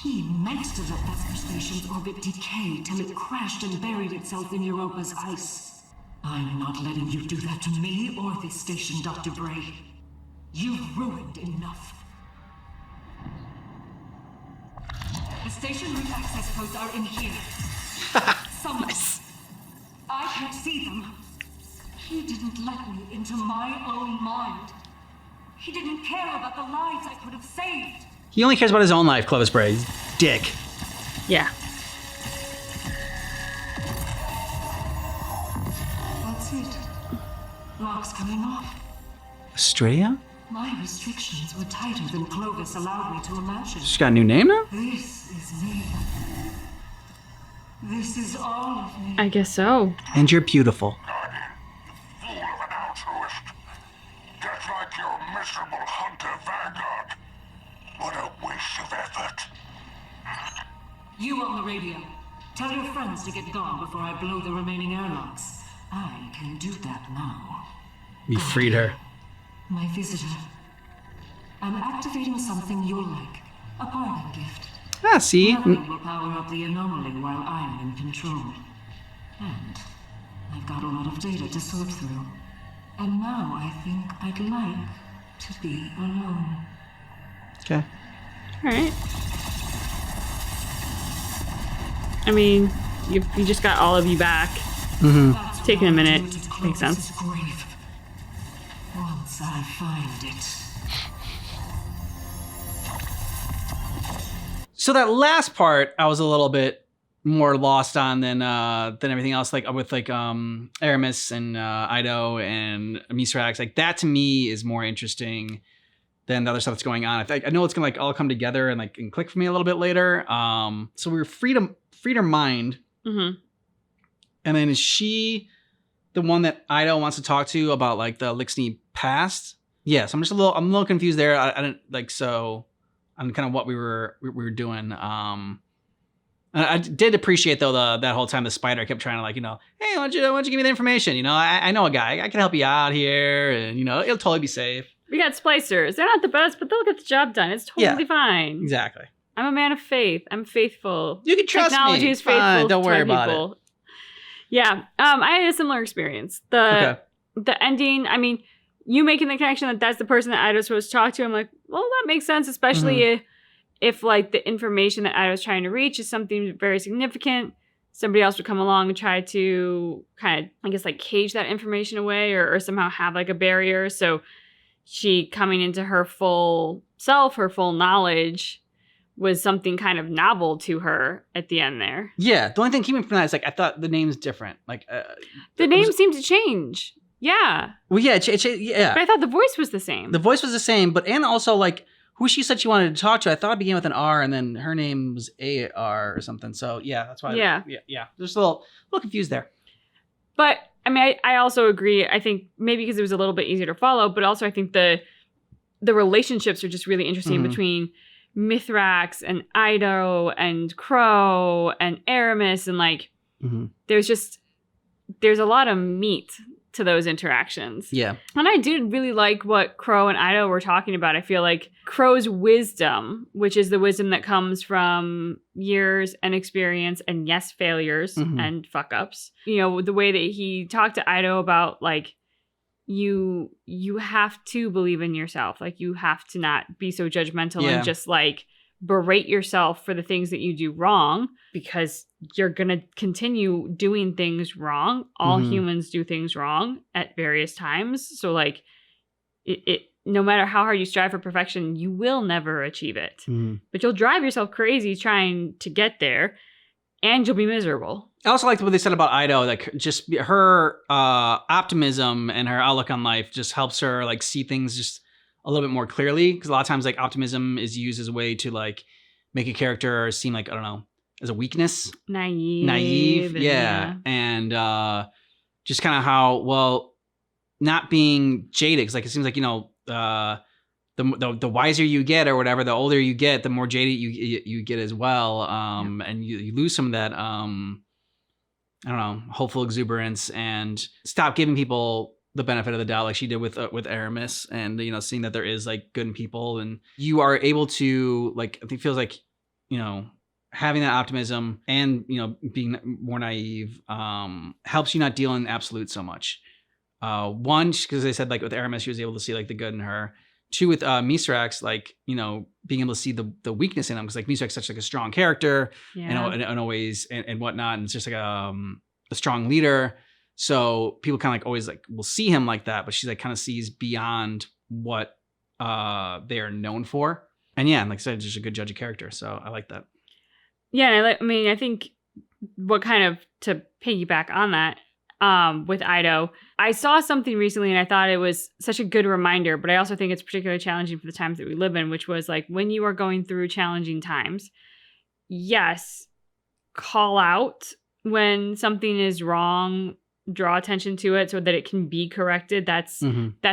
He meant to let Vesper Station's orbit decay till it crashed and buried itself in Europa's ice. I'm not letting you do that to me or this station, Dr. Bray. You've ruined enough. The station route access codes are in here. Somewhere. Nice. I can't see them. He didn't let me into my own mind. He didn't care about the lives I could have saved. He only cares about his own life, Clovis Bray. He's dick. Yeah. That's it. Locks coming off. Australia? My restrictions were tighter than Clovis allowed me to imagine. She's got a new name now? This is me. This is all of me. I guess so. And you're beautiful. Fool of an altruist. Just like your miserable hunter vanguard. What a waste of effort. You on the radio. Tell your friends to get gone before I blow the remaining airlocks. I can do that now. You freed her. My visitor. I'm activating something you'll like. A parting gift. Ah, see? Nothing will power up the anomaly while I'm in control. And I've got a lot of data to sort through. And now I think I'd like to be alone. Okay. All right. I mean, you just got all of you back. That's Taking a what minute. I'll do to Makes Clovis's sense. grave. Once I find it. So that last part, I was a little bit more lost on than everything else, like with like Aramis and Ido and Misrax. Like that to me is more interesting than the other stuff that's going on. I know it's gonna like all come together and like and click for me a little bit later. So we were freed her mind. Mm-hmm. And then is she the one that Ido wants to talk to about like the Lixney past? Yeah, so I'm a little confused there. I didn't like, so on kind of what we were doing. I did appreciate though that whole time the spider kept trying to like, hey, why don't you give me the information? I know a guy, I can help you out here, and it'll totally be safe. We got splicers. They're not the best, but they'll get the job done. It's totally fine. Exactly. I'm a man of faith. I'm faithful. You can trust Technology me. is faithful. Fine, don't worry to about people. it. Yeah. I had a similar experience. The ending, I mean, you making the connection that that's the person that Ido's supposed to talk to, I'm like, well, that makes sense, especially if like the information that Ido's trying to reach is something very significant. Somebody else would come along and try to kind of, I guess, like cage that information away or somehow have like a barrier. So she coming into her full self, her full knowledge was something kind of novel to her at the end there. Yeah. The only thing keeping from that is like, I thought the name's different. Like the name seemed to change. Yeah. Well, yeah. Yeah. But I thought the voice was the same. The voice was the same, but and also like who she said she wanted to talk to, I thought it began with an R and then her name was AR or something. So yeah, that's why. Yeah. Just a little confused there. But I mean, I also agree. I think maybe because it was a little bit easier to follow, but also I think the relationships are just really interesting between Mithrax and Ido and Crow and Aramis, and like there's a lot of meat to those interactions. Yeah. And I did really like what Crow and Ido were talking about. I feel like Crow's wisdom, which is the wisdom that comes from years and experience and yes, failures and fuck ups. The way that he talked to Ido about like you have to believe in yourself. Like you have to not be so judgmental and just like berate yourself for the things that you do wrong, because you're going to continue doing things wrong. All humans do things wrong at various times. So like it no matter how hard you strive for perfection, you will never achieve it. But you'll drive yourself crazy trying to get there, and you'll be miserable. I also liked what they said about Ido, like just her optimism and her outlook on life just helps her like see things just a little bit more clearly. Because a lot of times like optimism is used as a way to like make a character seem like, I don't know, as a weakness. Naive. Yeah. And just kind of how, well, not being jaded. Cause like, it seems like, the wiser you get or whatever, the older you get, the more jaded you get as well. And you lose some of that, I don't know, hopeful exuberance and stop giving people the benefit of the doubt like she did with Aramis, and seeing that there is like good in people, and you are able to like, I think it feels like having that optimism and being more naive helps you not deal in absolute so much. One, because they said like with Aramis she was able to see like the good in her. Two, with Misrax, like being able to see the weakness in him, because like Misrax is such like a strong character, and always and whatnot, and it's just like a strong leader. So people kind of like always like will see him like that, but she's like kind of sees beyond what they are known for. And yeah, and like I said, just a good judge of character. So I like that. Yeah, I think what kind of to piggyback on that with Ido, I saw something recently and I thought it was such a good reminder, but I also think it's particularly challenging for the times that we live in, which was like when you are going through challenging times, yes, call out when something is wrong, draw attention to it so that it can be corrected. That's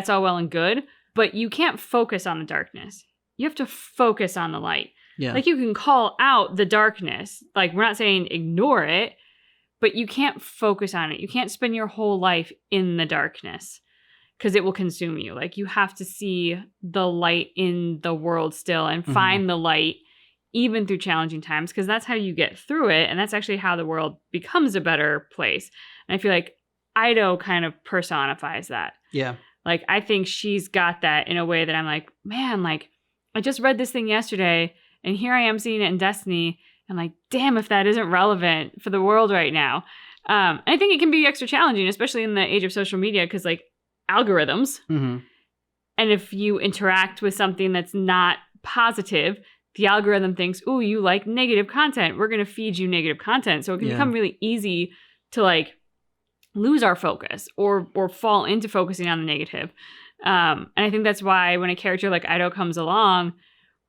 all well and good, but you can't focus on the darkness. You have to focus on the light. Yeah. Like you can call out the darkness. Like we're not saying ignore it, but you can't focus on it. You can't spend your whole life in the darkness because it will consume you. Like you have to see the light in the world still and find the light even through challenging times, because that's how you get through it. And that's actually how the world becomes a better place. And I feel like Ido kind of personifies that. Yeah. Like I think she's got that in a way that I'm like, man, like I just read this thing yesterday and here I am seeing it in Destiny. I'm like, damn, if that isn't relevant for the world right now. And I think it can be extra challenging, especially in the age of social media, because like algorithms. And if you interact with something that's not positive, the algorithm thinks, ooh, you like negative content. We're going to feed you negative content. So it can become really easy to like lose our focus or fall into focusing on the negative. And I think that's why when a character like Ido comes along,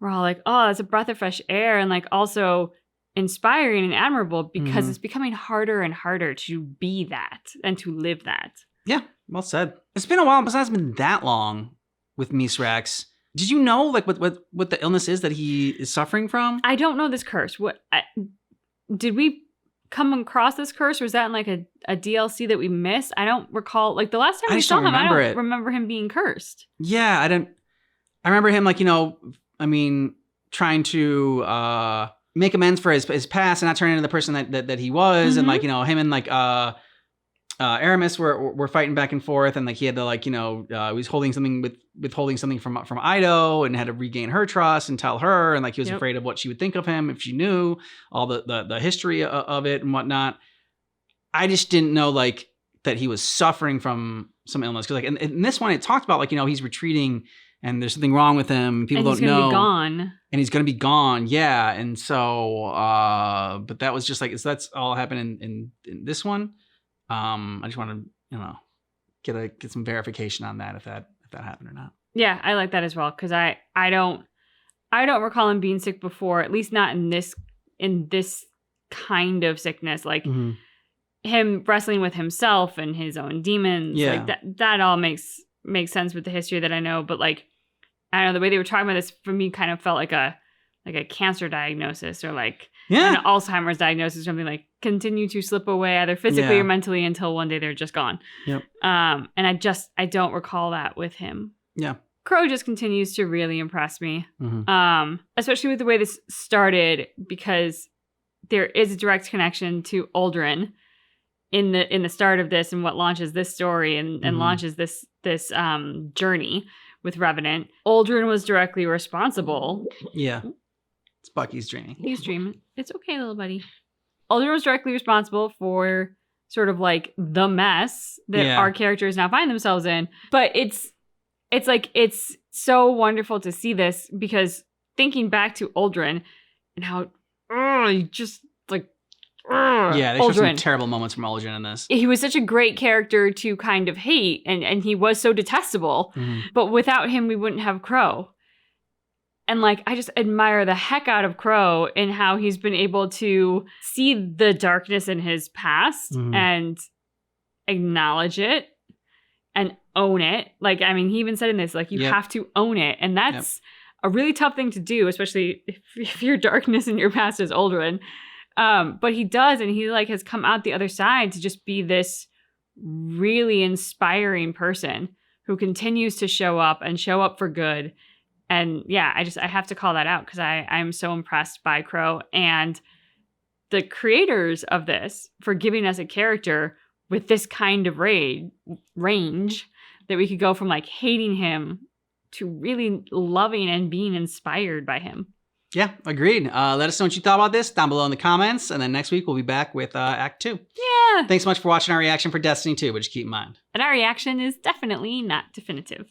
we're all like, oh, it's a breath of fresh air, and like also inspiring and admirable, because it's becoming harder and harder to be that and to live that. Yeah, well said. It's been a while, but it hasn't been that long with Misrax. Did you know like what the illness is that he is suffering from? I don't know this curse. Did we come across this curse, or was that in like a DLC that we missed? I don't recall. Like the last time we saw him, I don't remember him being cursed. Yeah, I remember him like, trying to make amends for his past and not turn into the person that he was. And like, him and like Aramis were fighting back and forth, and like he had to like, he was withholding something from Ido, and had to regain her trust and tell her, and like he was afraid of what she would think of him if she knew all the history of it and whatnot. I just didn't know like that he was suffering from some illness, because like in this one it talked about like, he's retreating and there's something wrong with him. People don't know. And he's gonna be gone. And he's gonna be gone. Yeah. And so, but that was just like, so that's all happened in this one. I just want to, get some verification on that if that happened or not. Yeah, I like that as well, because I don't recall him being sick before, at least not in this kind of sickness, like him wrestling with himself and his own demons. Yeah. Like that all makes sense with the history that I know, but like I don't know, the way they were talking about this for me kind of felt like a cancer diagnosis, or like an Alzheimer's diagnosis, or something, like continue to slip away either physically or mentally until one day they're just gone. Yep. And I don't recall that with him. Yeah. Crow just continues to really impress me. Especially with the way this started, because there is a direct connection to Uldren in the start of this, and what launches this story and launches this journey with Revenant. Uldren was directly responsible. Yeah. It's Bucky's dreaming. He's dreaming. It's okay, little buddy. Uldren was directly responsible for sort of like the mess that our characters now find themselves in. But it's so wonderful to see this, because thinking back to Uldren and how just like they show some terrible moments from Uldren in this. He was such a great character to kind of hate, and he was so detestable. But without him, we wouldn't have Crow. And like, I just admire the heck out of Crow in how he's been able to see the darkness in his past and acknowledge it and own it. Like, I mean, he even said in this, like, you have to own it. And that's a really tough thing to do, especially if your darkness in your past is Uldren. But he does, and he like has come out the other side to just be this really inspiring person who continues to show up for good. And yeah, I have to call that out, because I'm so impressed by Crow and the creators of this for giving us a character with this kind of range that we could go from like hating him to really loving and being inspired by him. Yeah, agreed. Let us know what you thought about this down below in the comments. And then next week we'll be back with Act 2. Yeah. Thanks so much for watching our reaction for Destiny 2, but just keep in mind. And our reaction is definitely not definitive.